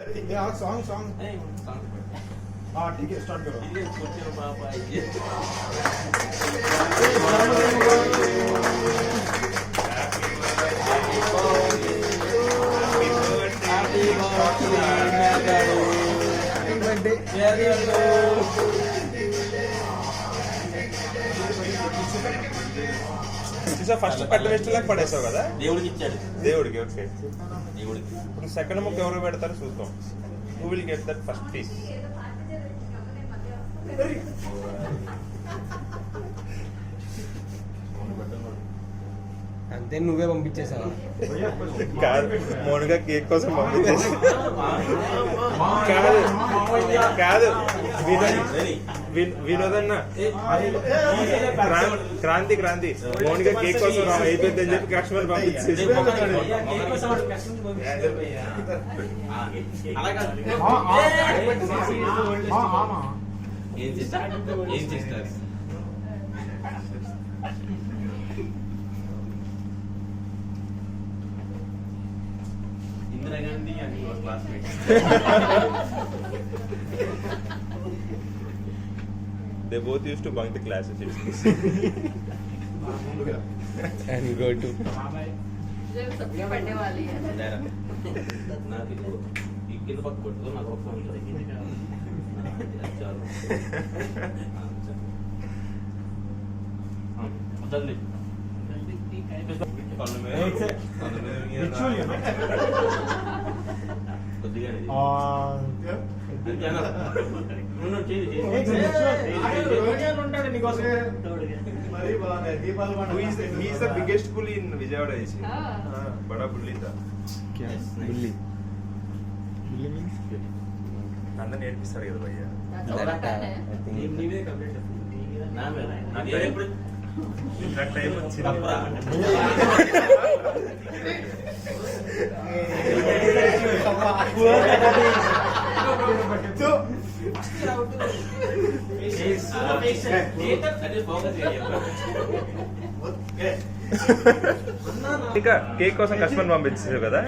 Song हाँ ठीक है स्टार्ट करो ఫస్ట్ పెట్ట వేస్ట్లకు పడేసావు కదా దేవుడికి ఇచ్చాడు దేవుడికి ఓకే దేవుడికి ఇప్పుడు సెకండ్ ముక్క ఎవరు పెడతారో చూద్దాం who will get that first piece అంతే నువ్వే పంపించేసావా కాదు మౌనిగా కేక్ కోసం పంపించేసి కాదు కాదు వినోదన్న క్రాంతి క్రాంతి మౌనిగా కేక్ కోసం అయిపోయింది అని చెప్పి కస్టమర్ పంపించేసి ఏం చేస్తారు Indira Gandhi and your classmate They both used to bunk the classes. and go to सबकी पढ़ने वाली है నాకు ఈ కింద పక్క కొట్టుకో నాకు ఒక ఫోన్ చాలు వదల్లి కొద్దిగా He is the biggest bully in Vijayawada. Bada bully tha. क्या बुल्ली Bully means అందరూ నేర్పిస్తారు కదా భయ్యా నా టైం వచ్చింది ఇంకా కేక్ కోసం కస్టమర్ పంపించారు కదా